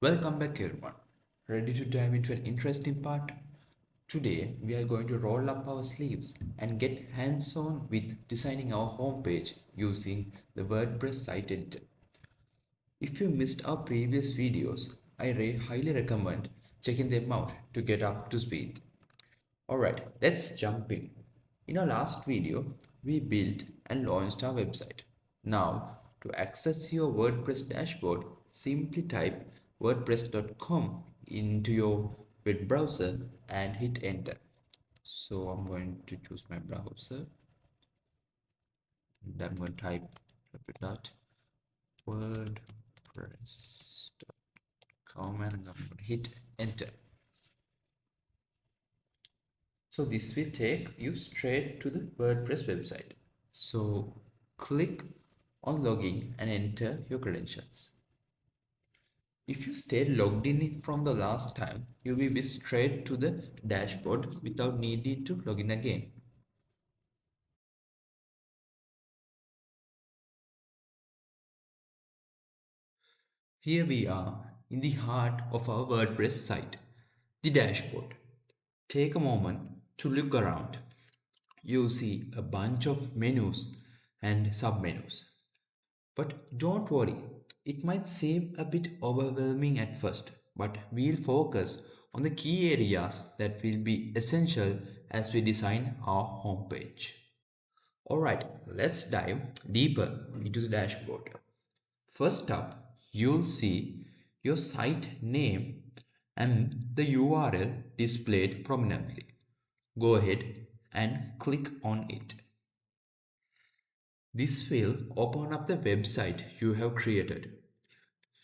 Welcome back everyone. Ready to dive into an interesting part? Today we are going to roll up our sleeves and get hands-on with designing our homepage using the WordPress site editor. If you missed our previous videos, I highly recommend checking them out to get up to speed. Alright, let's jump in. In our last video, we built and launched our website. Now, to access your WordPress dashboard, simply type wordpress.com into your web browser and hit enter. So I'm going to choose my browser and I'm going to type wordpress.com and I'm going to hit enter. So this will take you straight to the WordPress website. So click on login and enter your credentials. If you stayed logged in from the last time, you will be straight to the dashboard without needing to log in again. Here we are in the heart of our WordPress site, the dashboard. Take a moment to look around. You see a bunch of menus and submenus. But don't worry, it might seem a bit overwhelming at first, but we'll focus on the key areas that will be essential as we design our homepage. Alright, let's dive deeper into the dashboard. First up, you'll see your site name and the URL displayed prominently. Go ahead and click on it. This will open up the website you have created.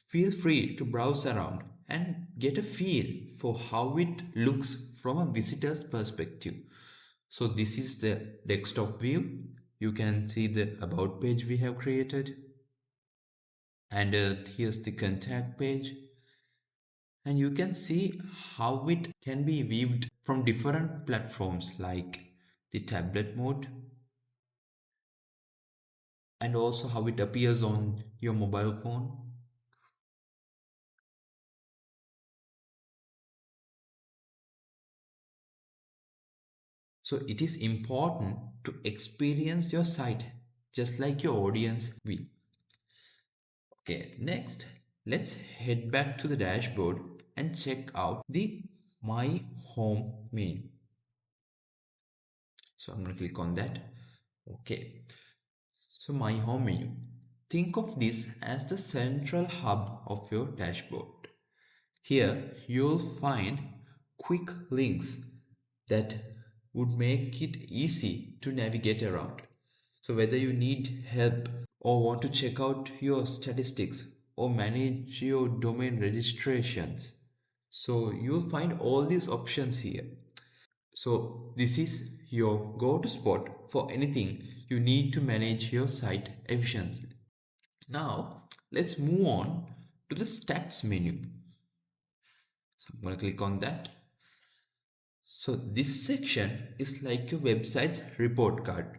Feel free to browse around and get a feel for how it looks from a visitor's perspective. So this is the desktop view. You can see the about page we have created. And here's the contact page. And you can see how it can be viewed from different platforms like the tablet mode and also how it appears on your mobile phone. So it is important to experience your site just like your audience will. Okay, next, let's head back to the dashboard and check out the My Home menu. So I'm going to click on that. Okay, so My Home menu. Think of this as the central hub of your dashboard. Here you'll find quick links that would make it easy to navigate around. So whether you need help or want to check out your statistics or manage your domain registrations, so you'll find all these options here. So this is your go-to spot for anything you need to manage your site efficiently. Now let's move on to the stats menu. So I'm going to click on that. So this section is like your website's report card.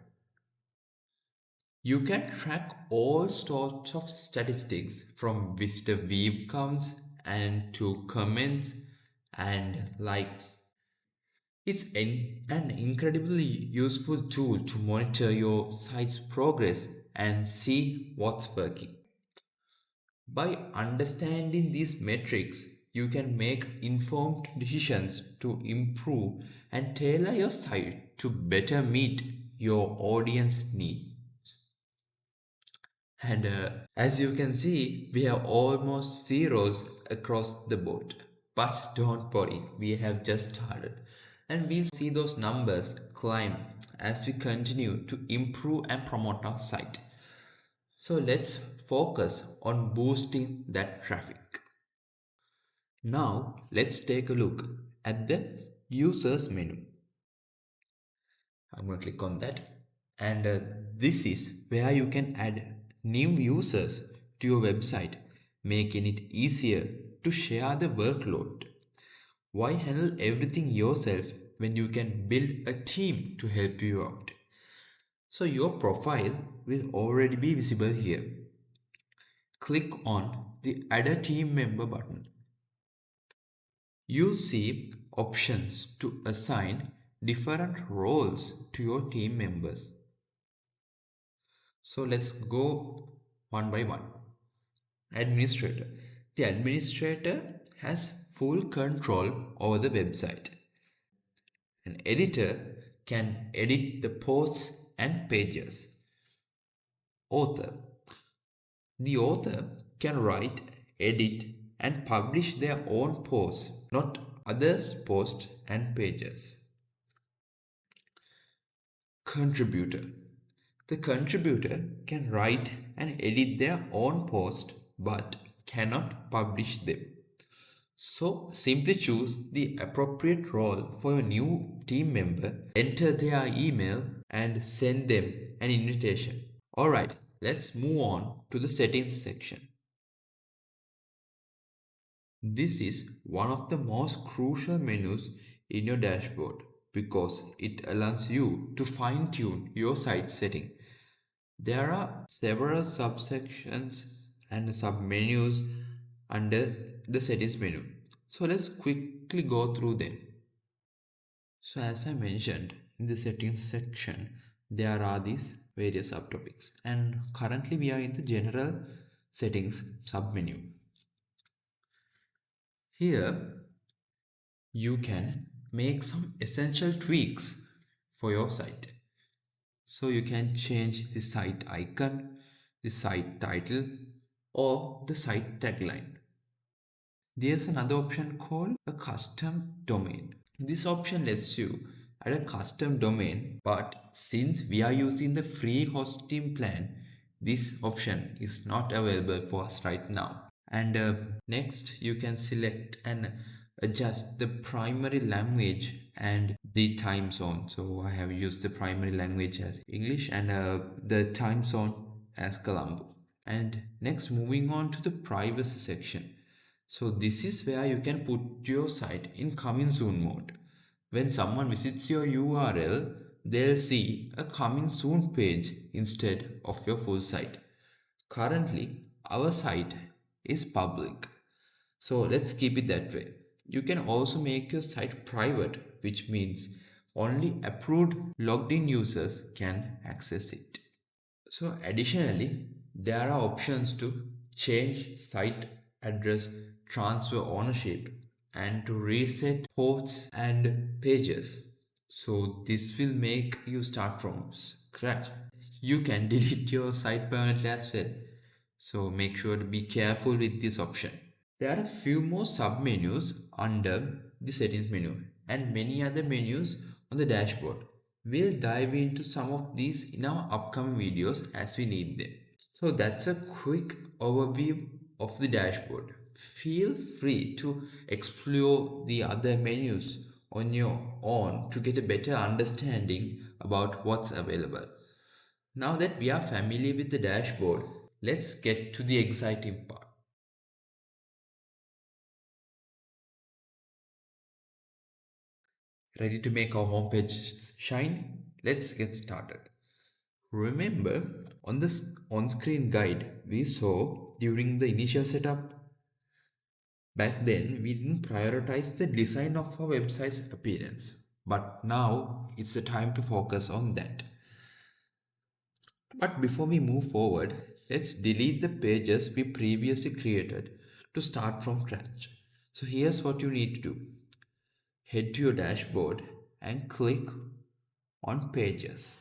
You can track all sorts of statistics from visitor view counts and to comments and likes. It's an incredibly useful tool to monitor your site's progress and see what's working. By understanding these metrics, you can make informed decisions to improve and tailor your site to better meet your audience needs. And as you can see, we have almost zeros across the board. But don't worry, we have just started. And we'll see those numbers climb as we continue to improve and promote our site. So let's focus on boosting that traffic. Now let's take a look at the users menu. I'm going to click on that, and this is where you can add new users to your website, making it easier to share the workload. Why handle everything yourself when you can build a team to help you out? So your profile will already be visible here. Click on the Add a Team Member button You see options to assign different roles to your team members. So let's go one by one. Administrator. The administrator has full control over the website. An editor can edit the posts and pages. Author. The author can write, edit, and publish their own posts, not others' posts and pages. Contributor. The contributor can write and edit their own post but cannot publish them. So simply choose the appropriate role for your new team member, enter their email, and send them an invitation. Alright, let's move on to the settings section. This is one of the most crucial menus in your dashboard because it allows you to fine tune your site setting. There are several subsections and submenus under the settings menu. So let's quickly go through them. So as I mentioned in the settings section, there are these various subtopics, and currently we are in the general settings submenu. Here you can make some essential tweaks for your site. So you can change the site icon, the site title, or the site tagline. There's another option called a custom domain. This option lets you add a custom domain, but since we are using the free hosting plan, this option is not available for us right now. And next, you can select and adjust the primary language and the time zone. So I have used the primary language as English and the time zone as Colombo. And next, moving on to the privacy section. So this is where you can put your site in coming soon mode. When someone visits your URL, they'll see a coming soon page instead of your full site. Currently, our site is public. So let's keep it that way. You can also make your site private, which means only approved logged in users can access it. So additionally, there are options to change site address, transfer ownership, and to reset posts and pages. So this will make you start from scratch. You can delete your site permanently as well. So make sure to be careful with this option. There are a few more submenus under the settings menu and many other menus on the dashboard. We'll dive into some of these in our upcoming videos as we need them. So that's a quick overview of the dashboard. Feel free to explore the other menus on your own to get a better understanding about what's available. Now that we are familiar with the dashboard, let's get to the exciting part. Ready to make our homepage shine? Let's get started. Remember on this on-screen guide we saw during the initial setup? Back then we didn't prioritize the design of our website's appearance, but now it's the time to focus on that. But before we move forward, let's delete the pages we previously created to start from scratch. So here's what you need to do. Head to your dashboard and click on pages.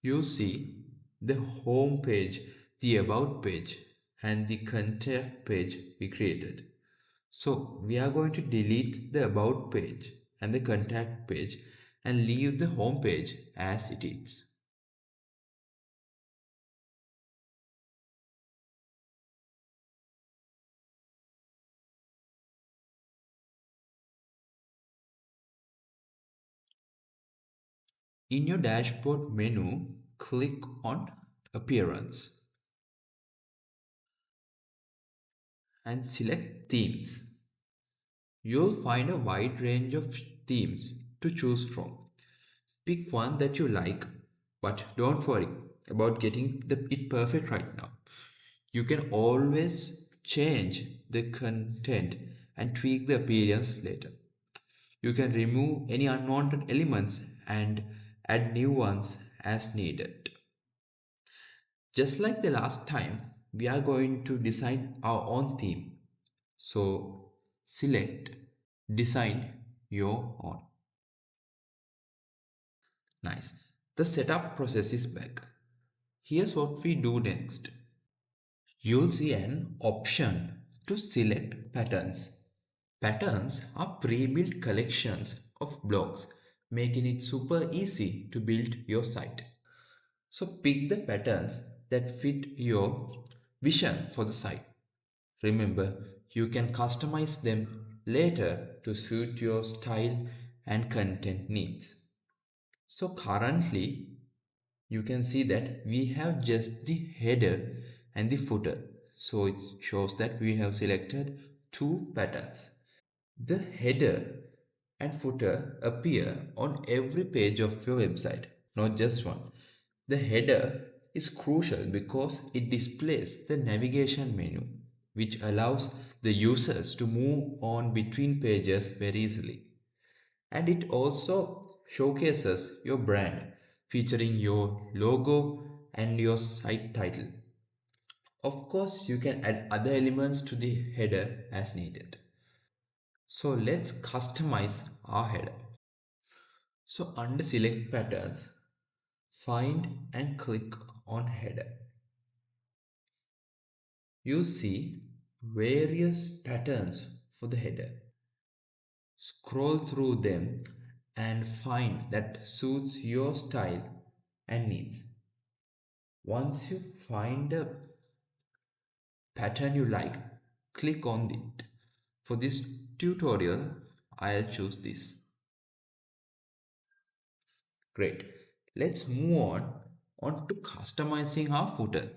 You'll see the home page, the about page, and the contact page we created. So we are going to delete the about page and the contact page and leave the home page as it is. In your dashboard menu, click on Appearance and select Themes. You'll find a wide range of themes to choose from. Pick one that you like, but don't worry about getting it perfect right now. You can always change the content and tweak the appearance later. You can remove any unwanted elements and add new ones as needed. Just like the last time, we are going to design our own theme. So select design your own. Nice. The setup process is back. Here's what we do next. You'll see an option to select patterns. Patterns are pre-built collections of blocks, making it super easy to build your site. So pick the patterns that fit your vision for the site. Remember, you can customize them later to suit your style and content needs. So currently, you can see that we have just the header and the footer. So it shows that we have selected two patterns. The header and footer appear on every page of your website, not just one. The header is crucial because it displays the navigation menu, which allows the users to move on between pages very easily. And it also showcases your brand, featuring your logo and your site title. Of course, you can add other elements to the header as needed. So let's customize our header. So under select patterns, find and click on header. You see various patterns for the header. Scroll through them and find that suits your style and needs. Once you find a pattern you like, click on it. For this tutorial, I'll choose this. Great. Let's move on to customizing our footer.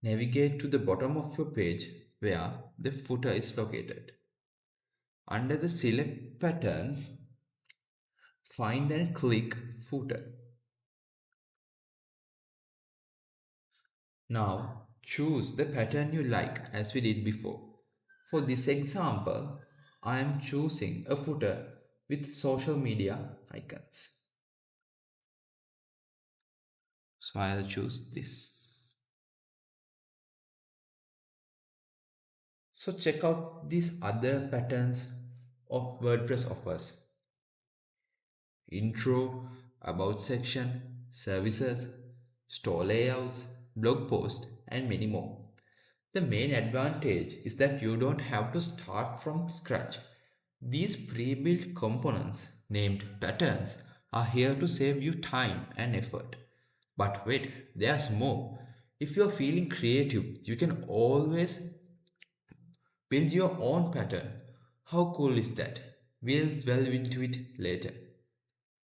Navigate to the bottom of your page where the footer is located. Under the select patterns, find and click footer. Now choose the pattern you like as we did before. For this example, I am choosing a footer with social media icons. So I'll choose this. So check out these other patterns of WordPress offers. Intro, about section, services, store layouts, blog post, and many more. The main advantage is that you don't have to start from scratch. These pre-built components, named patterns, are here to save you time and effort. But wait, there's more. If you're feeling creative, you can always build your own pattern. How cool is that? We'll delve into it later.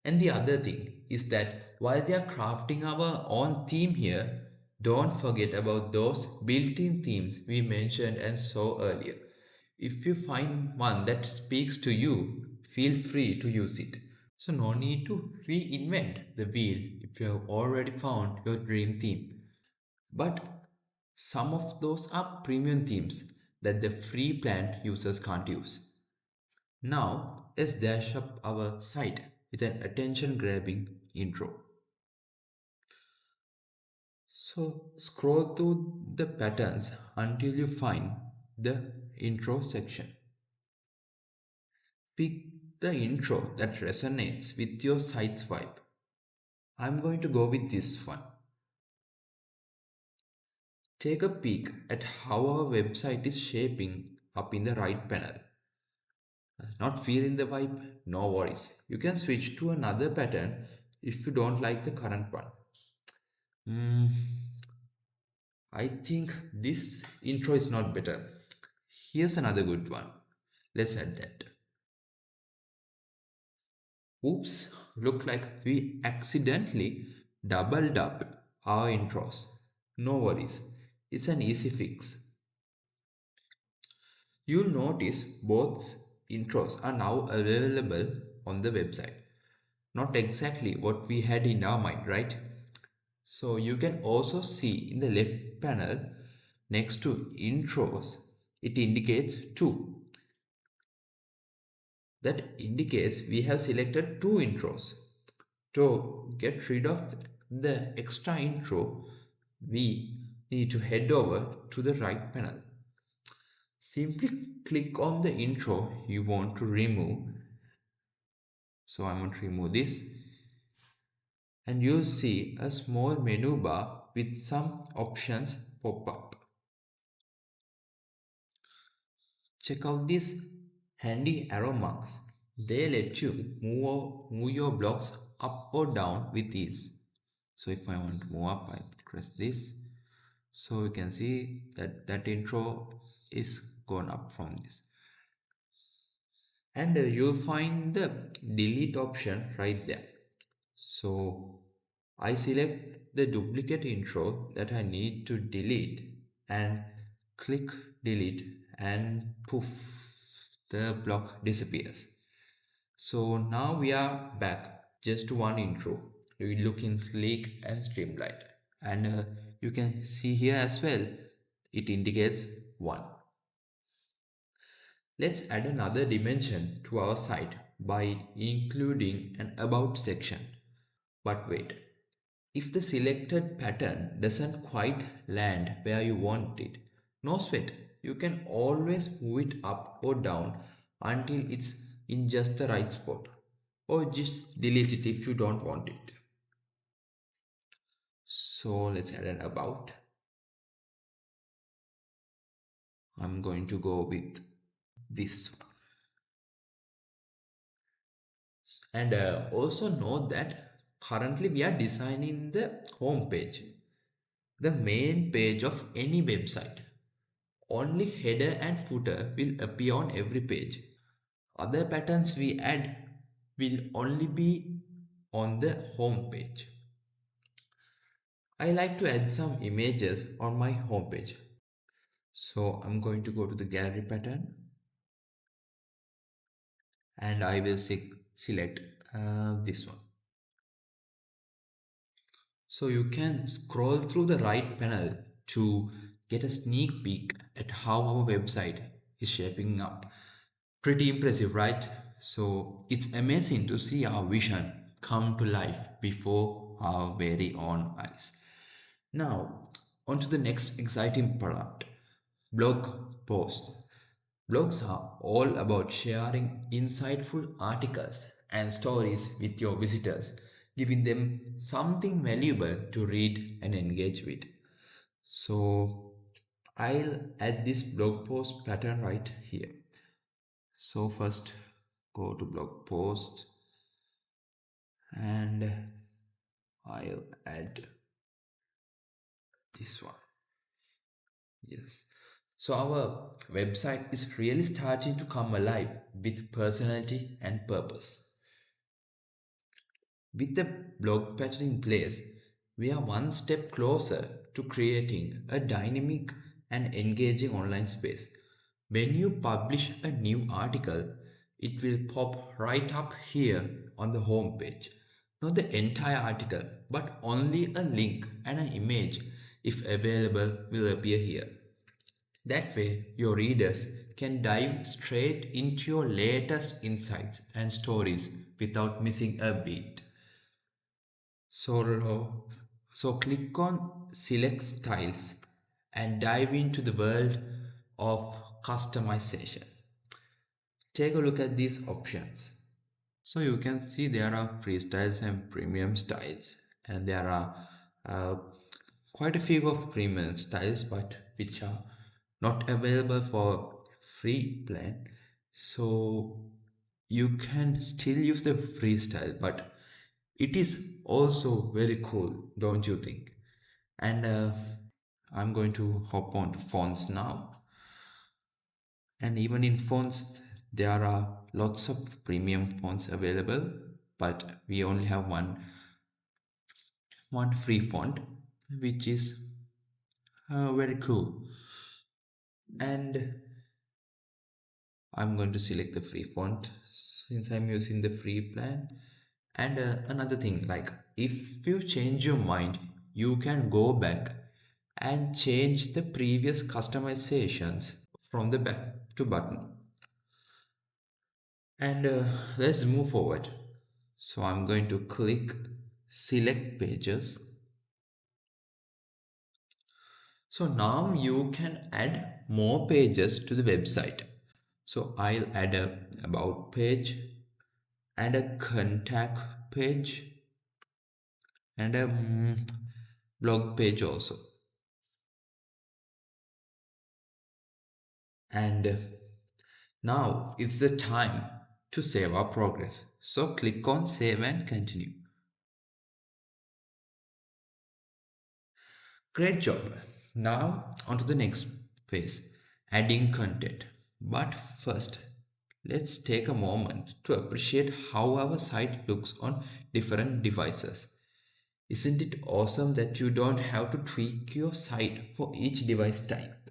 And the other thing is that while we are crafting our own theme here, don't forget about those built-in themes we mentioned and saw earlier. If you find one that speaks to you, feel free to use it. So no need to reinvent the wheel if you have already found your dream theme. But some of those are premium themes that the free plan users can't use. Now, let's dash up our site with an attention grabbing intro. So, scroll through the patterns until you find the intro section. Pick the intro that resonates with your site's vibe. I'm going to go with this one. Take a peek at how our website is shaping up in the right panel. Not feeling the vibe? No worries. You can switch to another pattern if you don't like the current one. Hmm, I think this intro is not better. Here's another good one. Let's add that. Oops, look like we accidentally doubled up our intros. No worries, it's an easy fix. You'll notice both intros are now available on the website. Not exactly what we had in our mind, right? So you can also see in the left panel next to intros, it indicates 2. That indicates we have selected 2 intros. To get rid of the extra intro, we need to head over to the right panel. Simply click on the intro you want to remove. So I'm going to remove this, and you'll see a small menu bar with some options pop up. Check out these handy arrow marks. They let you move your blocks up or down with ease. So if I want to move up, I press this. So you can see that intro is gone up from this. And you'll find the delete option right there. So I select the duplicate intro that I need to delete and click delete, and poof, the block disappears. So now we are back just to one intro, looking sleek and streamlined. And you can see here as well, it indicates 1. Let's add another dimension to our site by including an about section. But wait, if the selected pattern doesn't quite land where you want it, no sweat. You can always move it up or down until it's in just the right spot, or just delete it if you don't want it. So let's add an about. I'm going to go with this one. And also note that currently we are designing the home page, the main page of any website. Only header and footer will appear on every page. Other patterns we add will only be on the home page. I like to add some images on my home page. So I'm going to go to the gallery pattern, and I will select this one. So you can scroll through the right panel to get a sneak peek at how our website is shaping up. Pretty impressive, right? So it's amazing to see our vision come to life before our very own eyes. Now, on to the next exciting product, blog posts. Blogs are all about sharing insightful articles and stories with your visitors, giving them something valuable to read and engage with. So I'll add this blog post pattern right here. So first go to blog post, and I'll add this one. Yes. So our website is really starting to come alive with personality and purpose. With the blog pattern in place, we are one step closer to creating a dynamic and engaging online space. When you publish a new article, it will pop right up here on the home page. Not the entire article, but only a link and an image, if available, will appear here. That way, your readers can dive straight into your latest insights and stories without missing a beat. So click on Select Styles and dive into the world of customization. Take a look at these options. So you can see there are free styles and premium styles, and there are uh, quite a few of premium styles, but which are not available for free plan. So you can still use the free style, but it is also very cool, don't you think? And I'm going to hop on to fonts now. And even in fonts, there are lots of premium fonts available, but we only have one free font, which is very cool. And I'm going to select the free font since I'm using the free plan. And another thing, like if you change your mind, you can go back and change the previous customizations from the back to button. And let's move forward. So I'm going to click select pages. So now you can add more pages to the website. So I'll add a about page and a contact page and a blog page also. And now it's the time to save our progress. So click on save and continue. Great job. Now on to the next phase, adding content. But first, let's take a moment to appreciate how our site looks on different devices. Isn't it awesome that you don't have to tweak your site for each device type?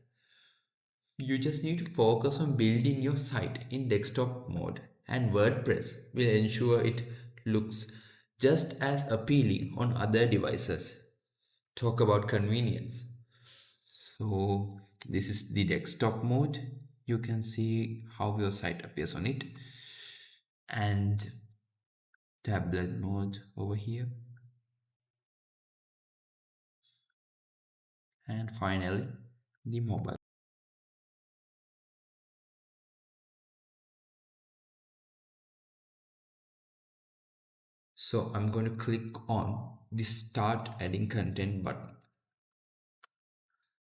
You just need to focus on building your site in desktop mode, and WordPress will ensure it looks just as appealing on other devices. Talk about convenience. So, this is the desktop mode. You can see how your site appears on it, and tablet mode over here, and finally, the mobile. So I'm going to click on the start adding content button.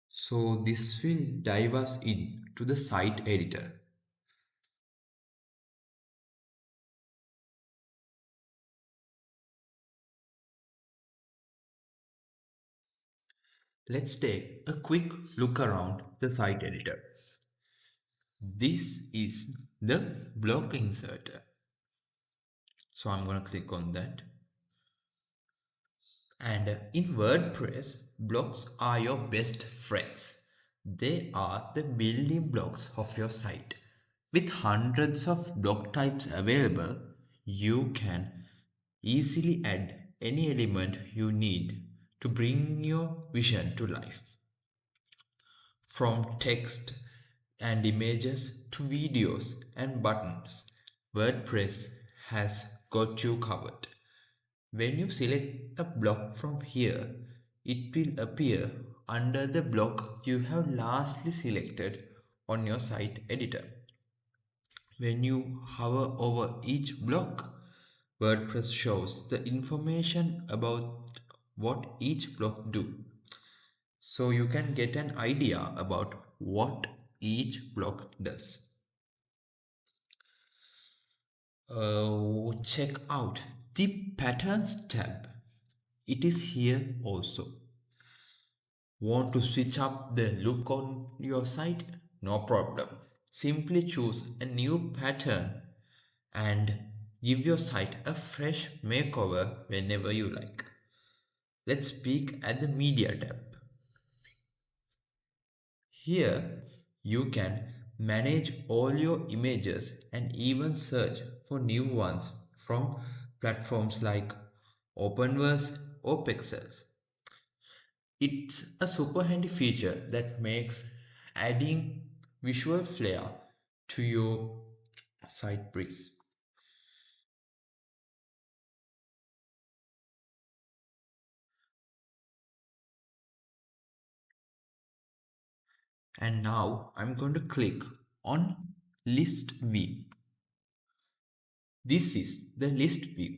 So this will dive us in to the site editor. Let's take a quick look around the site editor. This is the block inserter. So I'm going to click on that. And in WordPress, blocks are your best friends. They are the building blocks of your site. With hundreds of block types available, you can easily add any element you need to bring your vision to life. From text and images to videos and buttons, WordPress has got you covered. When you select a block from here, it will appear under the block you have lastly selected on your site editor. When you hover over each block, WordPress shows the information about what each block do. So you can get an idea about what each block does. Check out the patterns tab. It is here also. Want to switch up the look on your site? No problem. Simply choose a new pattern and give your site a fresh makeover whenever you like. Let's peek at the media tab. Here you can manage all your images and even search for new ones from platforms like Openverse or Pixels. It's a super handy feature that makes adding visual flair to your site breeze. And now I'm going to click on list view. This is the list view.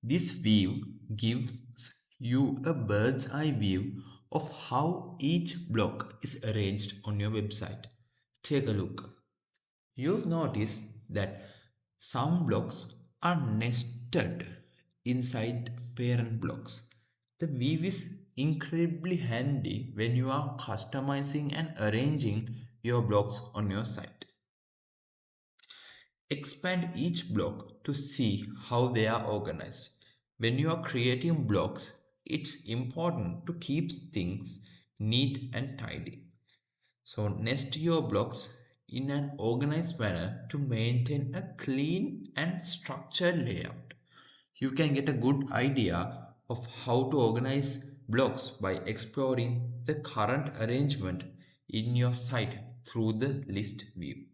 This view gives you a bird's eye view of how each block is arranged on your website. Take a look. You'll notice that some blocks are nested inside parent blocks. The view is incredibly handy when you are customizing and arranging your blocks on your site. Expand each block to see how they are organized. When you are creating blocks, it's important to keep things neat and tidy. So nest your blocks in an organized manner to maintain a clean and structured layout. You can get a good idea of how to organize blocks by exploring the current arrangement in your site through the list view.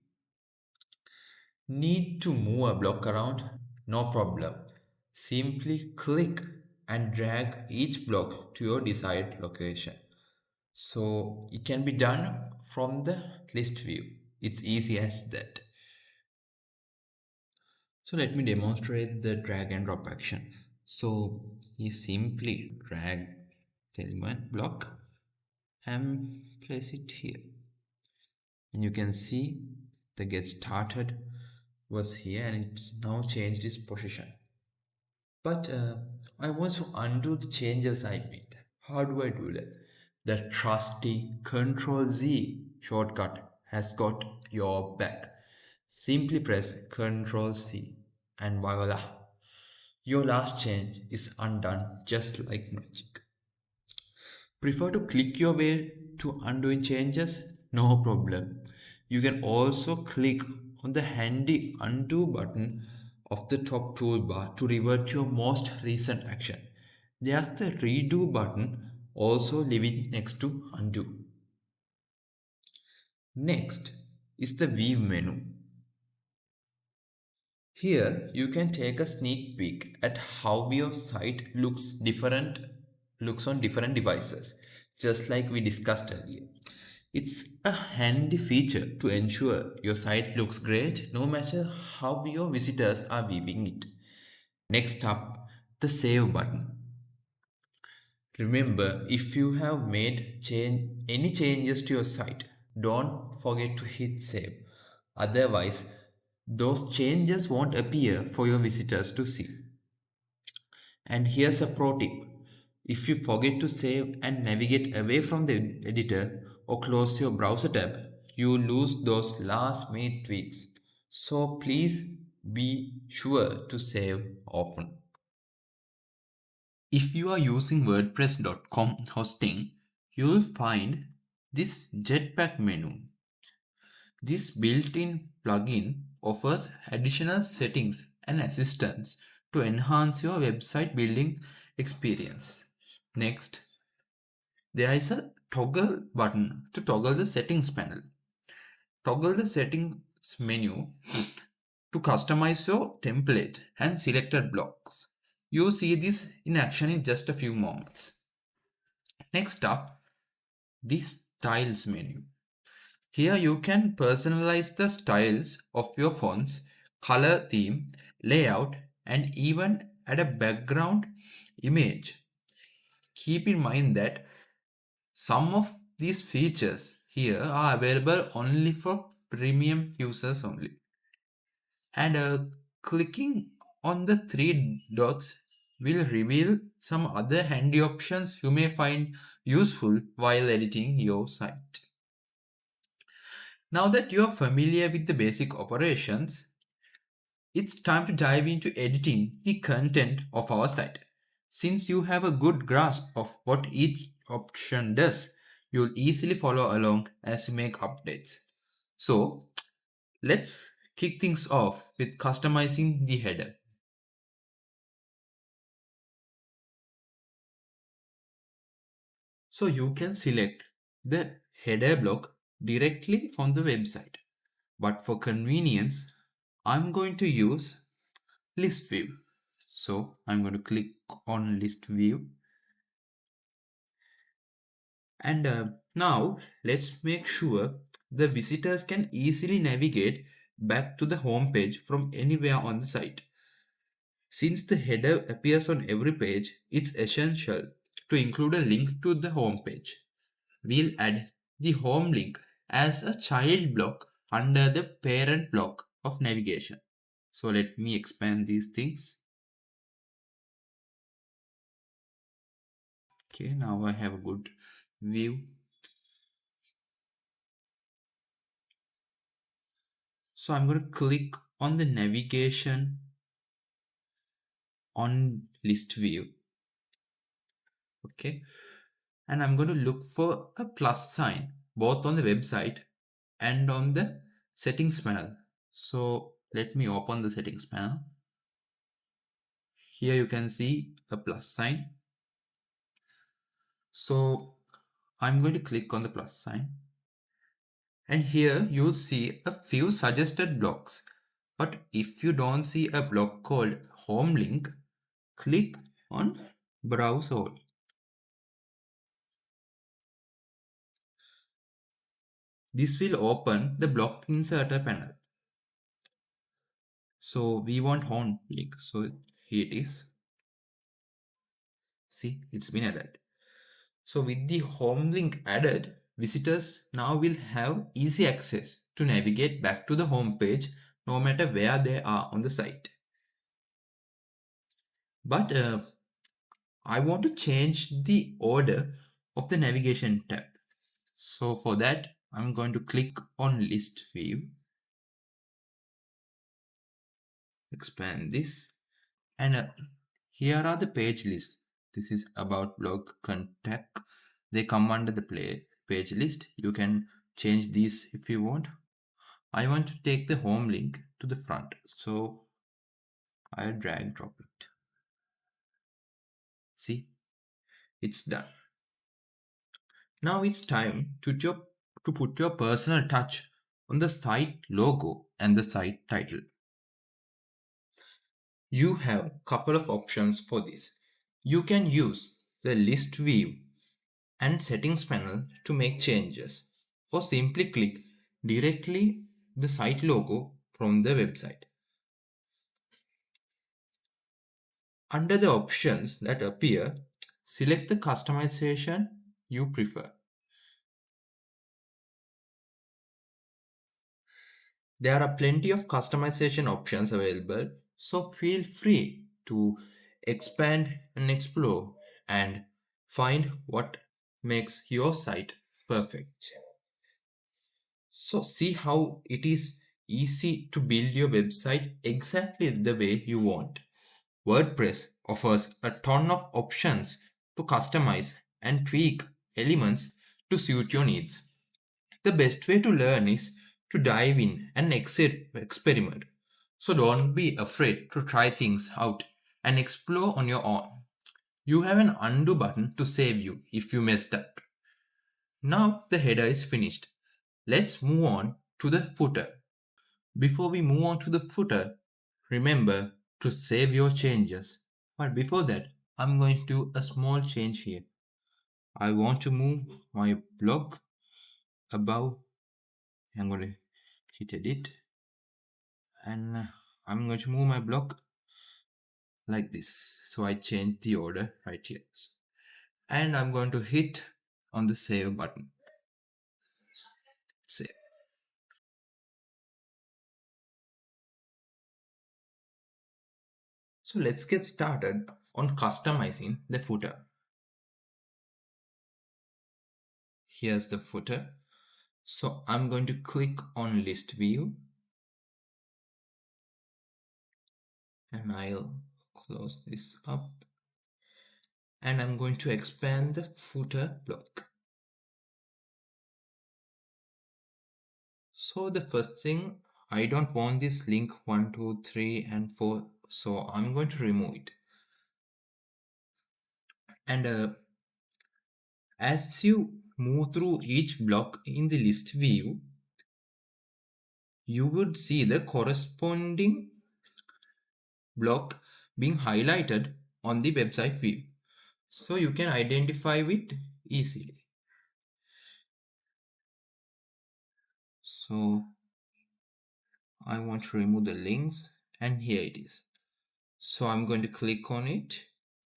Need to move a block around? No problem. Simply click and drag each block to your desired location. So it can be done from the list view. It's easy as that. So let me demonstrate the drag and drop action. So you simply drag the element block and place it here. And you can see the get started was here and it's now changed its position. But I want to undo the changes I made. How do I do that? The trusty Ctrl Z shortcut has got your back. Simply press Ctrl C and voila, your last change is undone just like magic. Prefer to click your way to undoing changes? No problem. You can also click on the handy undo button of the top toolbar to revert to your most recent action. There's the redo button also living next to undo. Next is the view menu. Here you can take a sneak peek at how your site looks on different devices, just like we discussed earlier. It's a handy feature to ensure your site looks great no matter how your visitors are viewing it. Next up, the save button. Remember, if you have made any changes to your site, don't forget to hit save. Otherwise, those changes won't appear for your visitors to see. And here's a pro tip. If you forget to save and navigate away from the editor or close your browser tab, you lose those last minute tweaks. So please be sure to save often. If you are using WordPress.com hosting, you'll find this Jetpack menu. This built-in plugin offers additional settings and assistance to enhance your website building experience. Next, there is a toggle button to toggle the settings panel. Toggle the settings menu to customize your template and selected blocks. You'll see this in action in just a few moments. Next up, the styles menu. Here you can personalize the styles of your fonts, color theme, layout, and even add a background image. Keep in mind that some of these features here are available only for premium users only. And clicking on the three dots will reveal some other handy options you may find useful while editing your site. Now that you are familiar with the basic operations, it's time to dive into editing the content of our site. Since you have a good grasp of what each option does, you'll easily follow along as you make updates. So, let's kick things off with customizing the header. So you can select the header block directly from the website. But for convenience, I'm going to use list view. So I'm going to click on list view. And now let's make sure the visitors can easily navigate back to the home page from anywhere on the site. Since the header appears on every page, it's essential to include a link to the home page. We'll add the home link as a child block under the parent block of navigation. So let me expand these things. Okay, now I have a good view. So I'm going to click on the navigation on list view. Okay, and I'm going to look for a plus sign both on the website and on the settings panel. So let me open the settings panel. Here you can see a plus sign. So I'm going to click on the plus sign, and here you'll see a few suggested blocks. But if you don't see a block called home link, click on browse all. This will open the block inserter panel. So we want home link. So here it is. See, it's been added. So with the home link added, visitors now will have easy access to navigate back to the home page no matter where they are on the site. But I want to change the order of the navigation tab. So for that, I'm going to click on list view, expand this, and here are the page lists. This is about blog contact. They come under the page list. You can change these if you want. I want to take the home link to the front, so I drag drop it. See, it's done. Now it's time to put your personal touch on the site logo and the site title. You have a couple of options for this. You can use the list view and settings panel to make changes, or simply click directly the site logo from the website. Under the options that appear, select the customization you prefer. There are plenty of customization options available, so feel free to expand and explore and find what makes your site perfect. So see how it is easy to build your website exactly the way you want. WordPress offers a ton of options to customize and tweak elements to suit your needs. The best way to learn is to dive in and experiment. So don't be afraid to try things out and explore on your own. You have an undo button to save you if you messed up. Now the header is finished. Let's move on to the footer. Before we move on to the footer, remember to save your changes. But before that, I'm going to do a small change here. I want to move my blog above. I'm going to hit edit, and I'm going to move my blog like this. So I change the order right here. And I'm going to hit on the save button. Save. So let's get started on customizing the footer. Here's the footer. So I'm going to click on list view, and I'll close this up, and I'm going to expand the footer block. So the first thing, I don't want this link 1, 2, 3 and 4, so I'm going to remove it. And as you move through each block in the list view, you would see the corresponding block being highlighted on the website view, so you can identify it easily. So I want to remove the links, and here it is. So I'm going to click on it,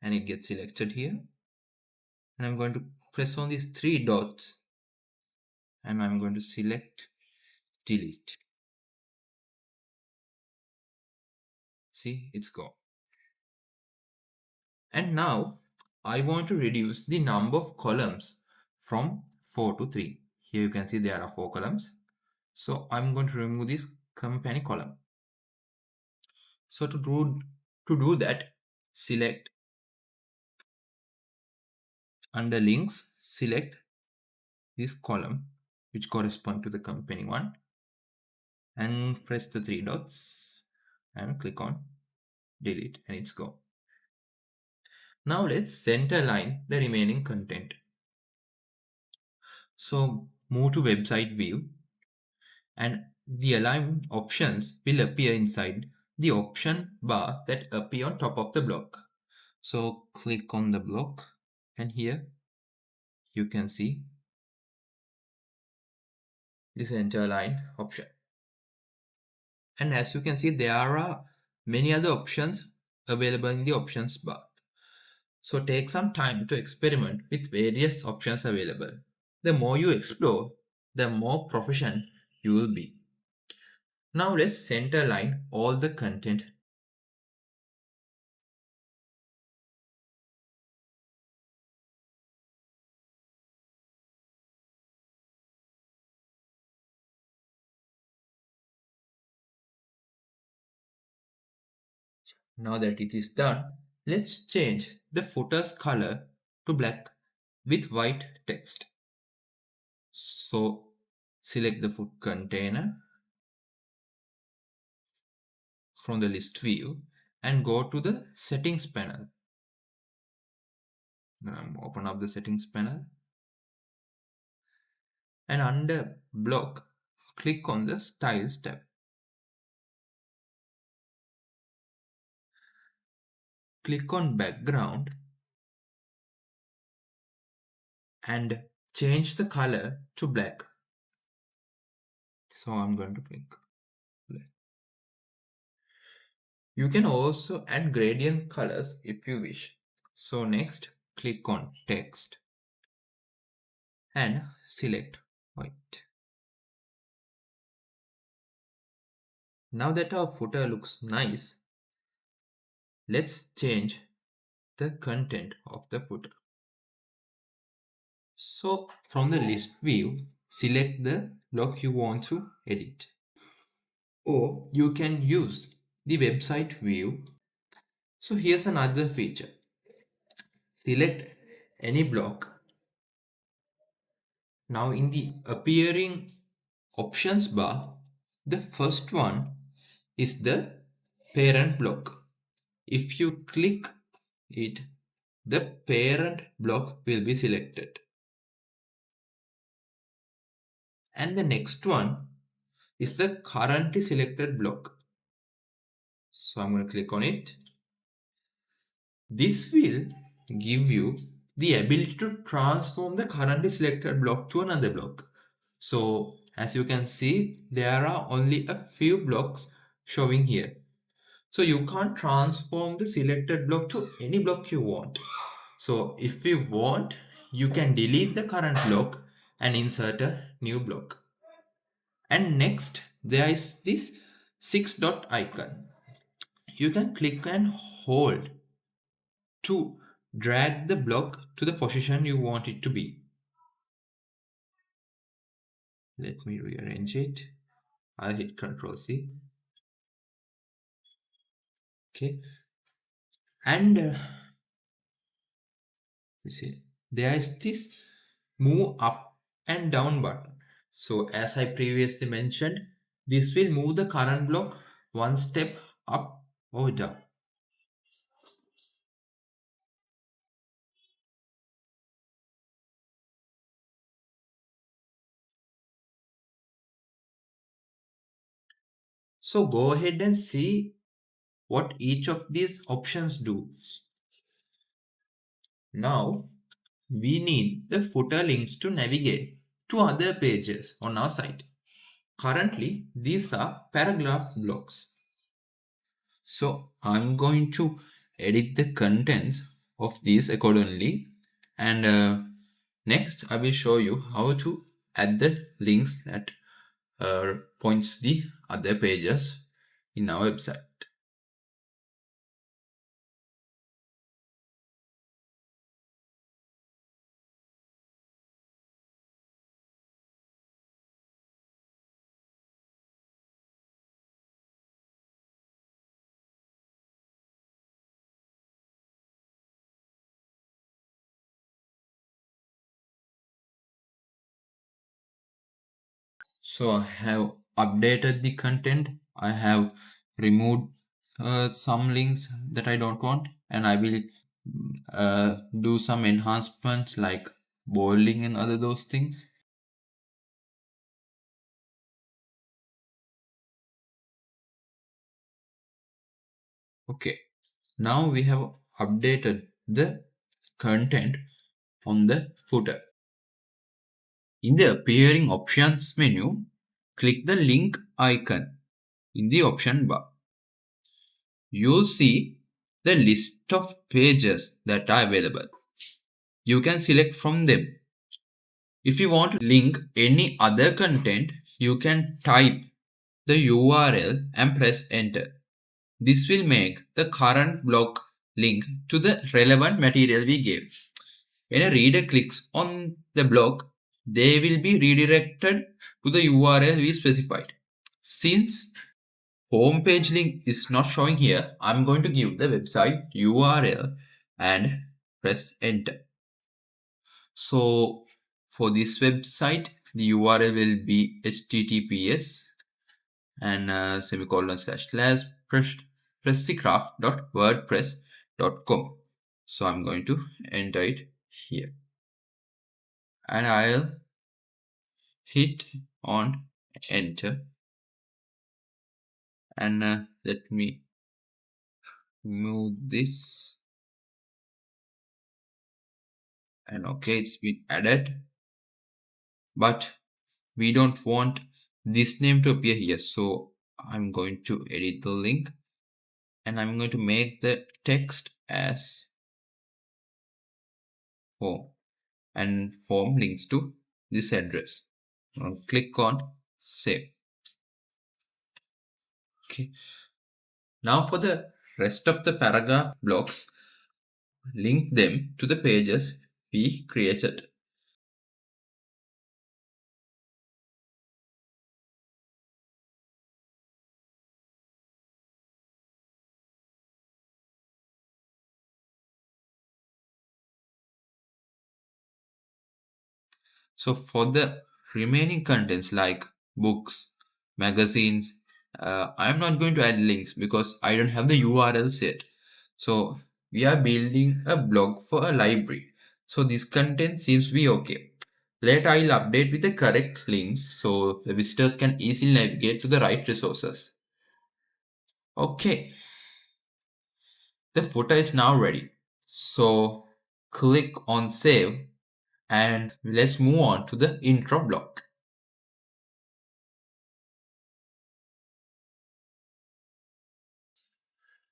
and it gets selected here, and I'm going to press on these three dots, and I'm going to select delete. See, it's gone. And now I want to reduce the number of columns from 4 to 3. Here you can see there are 4 columns. So I'm going to remove this company column. So to do that, select under links, select this column which correspond to the company one, and press the 3 dots and click on delete, and it's gone. Now let's center line the remaining content. So move to website view, and the align options will appear inside the option bar that appear on top of the block. So click on the block, and here you can see this center line option. And as you can see, there are many other options available in the options bar. So take some time to experiment with various options available. The more you explore, the more proficient you will be. Now let's center line all the content. Now that it is done, let's change the footer's color to black with white text. So select the foot container from the list view and go to the settings panel. Open up the settings panel, and under block, click on the styles tab. Click on background and change the color to black. So I'm going to click black. You can also add gradient colors if you wish. So next, click on text and select white. Now that our footer looks nice, let's change the content of the footer. So from the list view, select the block you want to edit. Or you can use the website view. So here's another feature. Select any block. Now in the appearing options bar, the first one is the parent block. If you click it, the parent block will be selected. And the next one is the currently selected block. So I'm going to click on it. This will give you the ability to transform the currently selected block to another block. So as you can see, there are only a few blocks showing here. So you can't transform the selected block to any block you want. So if you want, you can delete the current block and insert a new block. And next, there is this 6 dot icon. You can click and hold to drag the block to the position you want it to be. Let me rearrange it. I'll hit Ctrl C. Okay. And you see, there is this move up and down button. So as I previously mentioned, this will move the current block one step up or down. So go ahead and see what each of these options do. Now we need the footer links to navigate to other pages on our site. Currently, these are paragraph blocks. So I'm going to edit the contents of these accordingly, and next I will show you how to add the links that points the other pages in our website. So I have updated the content. I have removed some links that I don't want, and I will do some enhancements like bolding and other those things. Okay, now we have updated the content on the footer. In the appearing options menu, click the link icon in the option bar. You'll see the list of pages that are available. You can select from them. If you want to link any other content, you can type the URL and press enter. This will make the current blog link to the relevant material we gave. When a reader clicks on the blog, they will be redirected to the URL we specified. Since homepage link is not showing here, I'm going to give the website URL and press enter. So for this website, the URL will be https and semicolon slash slash PressiCraft.wordpress.com. So I'm going to enter it here and I'll hit on enter and let me move this and okay, it's been added, but we don't want this name to appear here, so I'm going to edit the link and I'm going to make the text as home and form links to this address. I'll click on save. Okay, now for the rest of the paragraph blocks, link them to the pages we created. So for the remaining contents like books, magazines, I'm not going to add links because I don't have the URLs yet. So we are building a blog for a library. So this content seems to be okay. Later I'll update with the correct links so the visitors can easily navigate to the right resources. Okay, the footer is now ready. So click on save and let's move on to the intro block.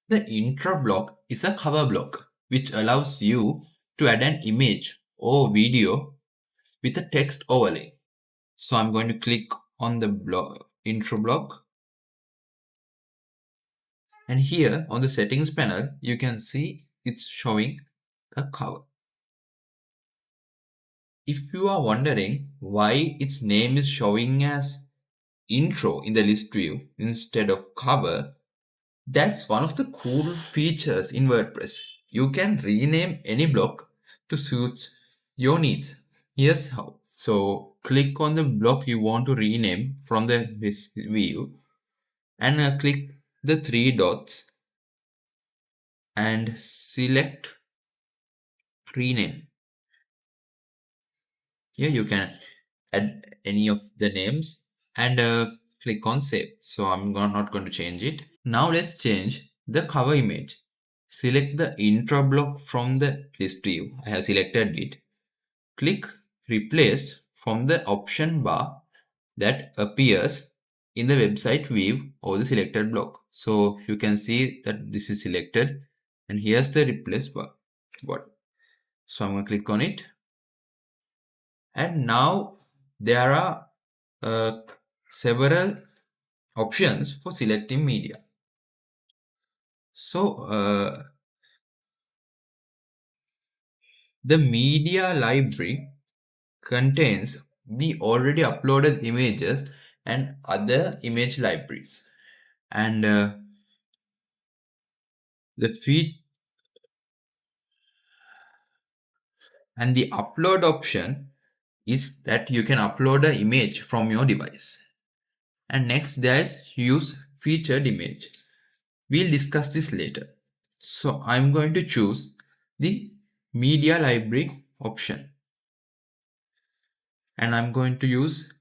The intro block is a cover block which allows you to add an image or video with a text overlay. So I'm going to click on the intro block, and here on the settings panel you can see it's showing a cover. If you are wondering why its name is showing as intro in the list view instead of cover, that's one of the cool features in WordPress. You can rename any block to suit your needs. Here's how. So click on the block you want to rename from the list view and click the three dots and select rename. Here you can add any of the names and click on save. So I'm not going to change it. Now let's change the cover image. Select the intro block from the list view. I have selected it. Click replace from the option bar that appears in the website view or the selected block. So you can see that this is selected and here's the replace bar. So I'm going to click on it. And now there are uh, several options for selecting media. So the media library contains the already uploaded images and other image libraries, and the feed and the upload option is that you can upload an image from your device. And next there's use featured image. We'll discuss this later. So I'm going to choose the media library option and I'm going to use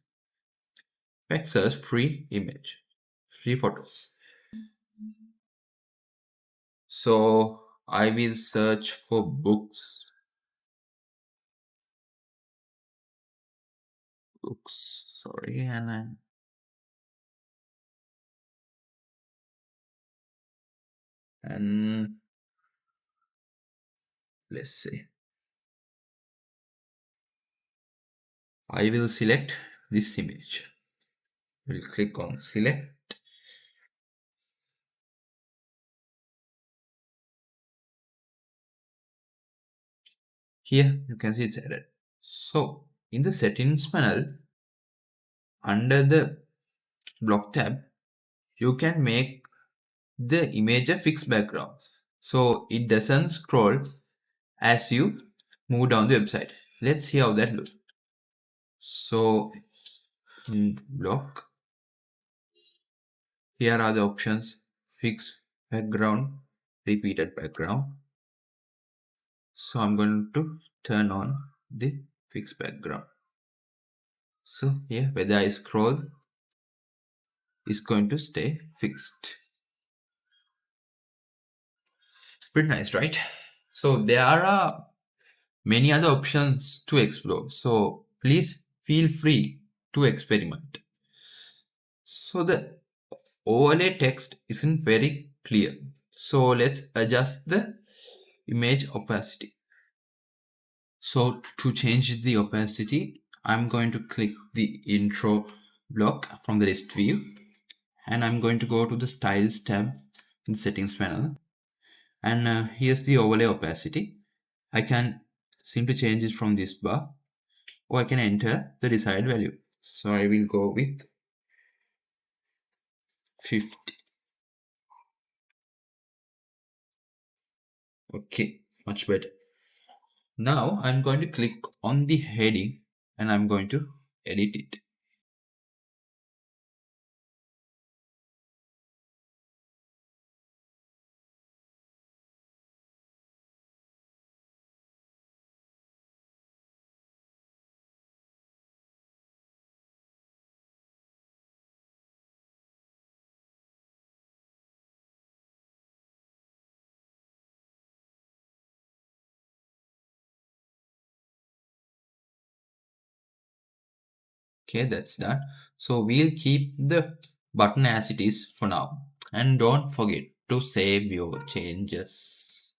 Pexel's free image, free photos. So I will search for books. Sorry, and let's see. I will select this image. We'll click on select. Here you can see it's added. So in the settings panel, under the block tab, you can make the image a fixed background. So it doesn't scroll as you move down the website. Let's see how that looks. So in block, here are the options: fixed background, repeated background. So I'm going to turn on the fixed background. So here, whether I scroll, is going to stay fixed. Pretty nice, right? So there are many other options to explore. So please feel free to experiment. So the overlay text isn't very clear. So let's adjust the image opacity. So to change the opacity, I'm going to click the intro block from the list view, and I'm going to go to the styles tab in the settings panel, and here's the overlay opacity. I can simply change it from this bar, or I can enter the desired value. So I will go with 50. Okay, much better. Now I'm going to click on the heading and I'm going to edit it. Okay, that's done. So we'll keep the button as it is for now. And don't forget to save your changes.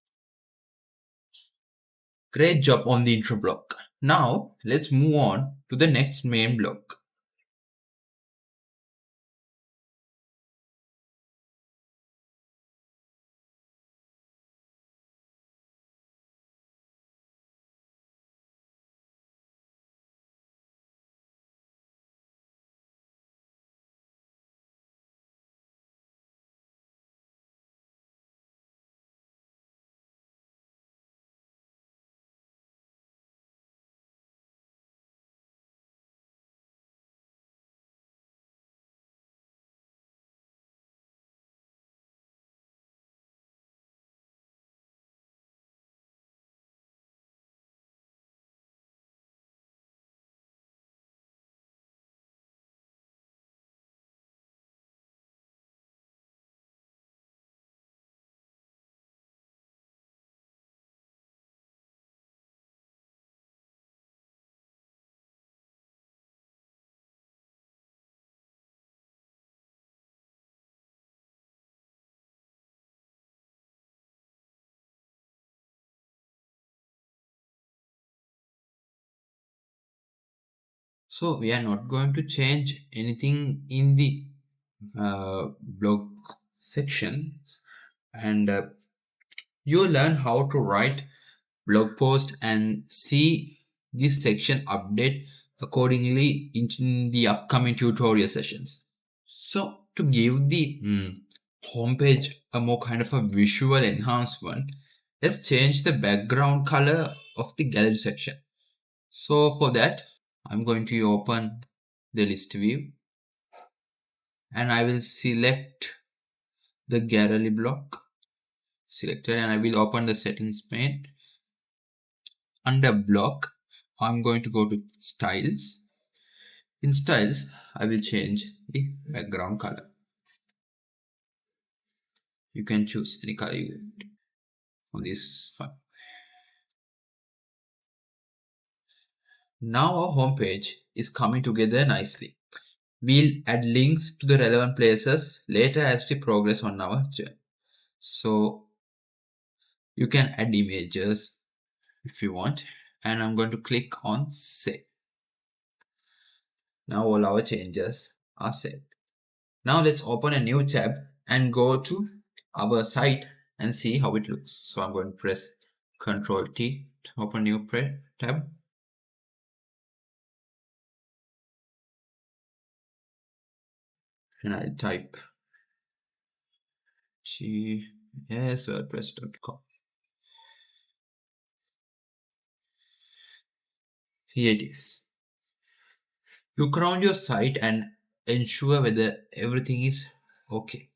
Great job on the intro block. Now let's move on to the next main block. So we are not going to change anything in the blog section, and you learn how to write blog post and see this section update accordingly in the upcoming tutorial sessions. So to give the homepage a more kind of a visual enhancement, let's change the background color of the gallery section. So for that, I'm going to open the list view and I will select the gallery block selected, and I will open the settings pane. Under block, I'm going to go to styles. In styles, I will change the background color. You can choose any color you want from this file. Now our homepage is coming together nicely. We'll add links to the relevant places later as we progress on our journey. So you can add images if you want, and I'm going to click on save. Now all our changes are saved. Now let's open a new tab and go to our site and see how it looks. So I'm going to press Ctrl T to open new tab. And I'll type WordPress.com. Here it is. Look around your site and ensure whether everything is okay.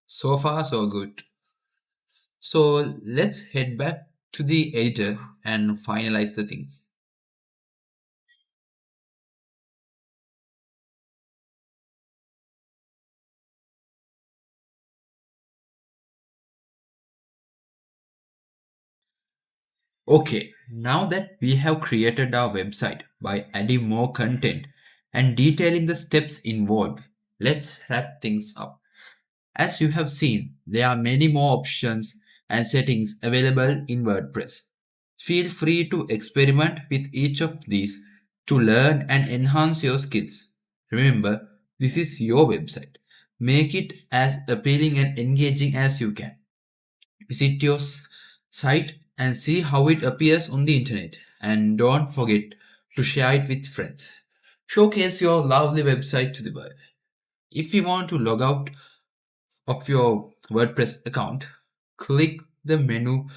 So far, so good. So let's head back to the editor and finalize the things. Okay, now that we have created our website by adding more content and detailing the steps involved, let's wrap things up. As you have seen, there are many more options and settings available in WordPress. Feel free to experiment with each of these to learn and enhance your skills. Remember, this is your website. Make it as appealing and engaging as you can. Visit your site and see how it appears on the internet. And don't forget to share it with friends. Showcase your lovely website to the world. If you want to log out of your WordPress account, click the menu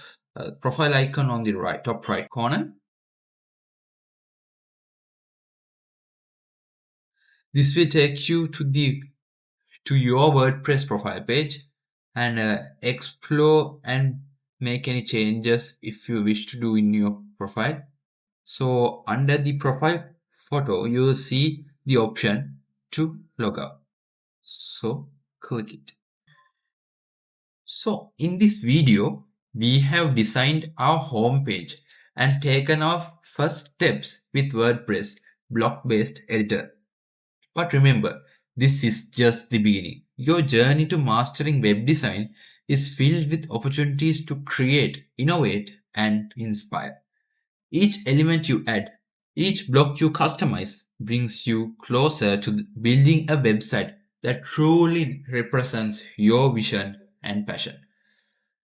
profile icon on the top right corner. This will take you to your WordPress profile page and explore and make any changes if you wish to do in your profile. So under the profile photo, you will see the option to log out. So click it. So in this video, we have designed our home page and taken our first steps with WordPress block-based editor. But remember, this is just the beginning. Your journey to mastering web design is filled with opportunities to create, innovate, and inspire. Each element you add, each block you customize brings you closer to building a website that truly represents your vision and passion.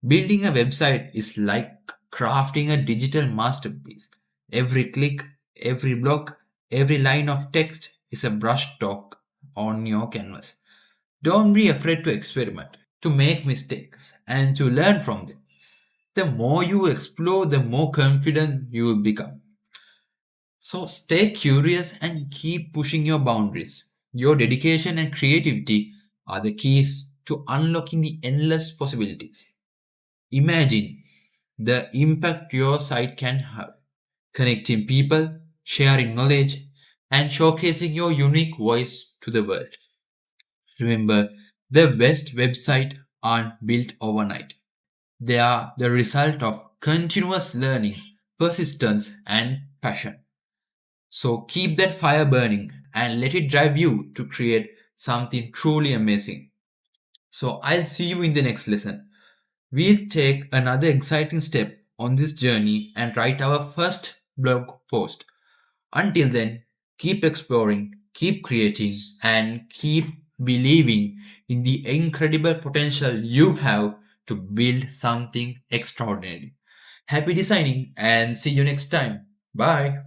Building a website is like crafting a digital masterpiece. Every click, every block, every line of text is a brushstroke on your canvas. Don't be afraid to experiment, to make mistakes, and to learn from them. The more you explore, the more confident you will become. So stay curious and keep pushing your boundaries. Your dedication and creativity are the keys to unlocking the endless possibilities. Imagine the impact your site can have, connecting people, sharing knowledge, and showcasing your unique voice to the world. Remember, the best websites aren't built overnight. They are the result of continuous learning, persistence, and passion. So keep that fire burning and let it drive you to create something truly amazing. So I'll see you in the next lesson. We'll take another exciting step on this journey and write our first blog post. Until then, keep exploring, keep creating, and keep believing in the incredible potential you have to build something extraordinary. Happy designing and see you next time. Bye.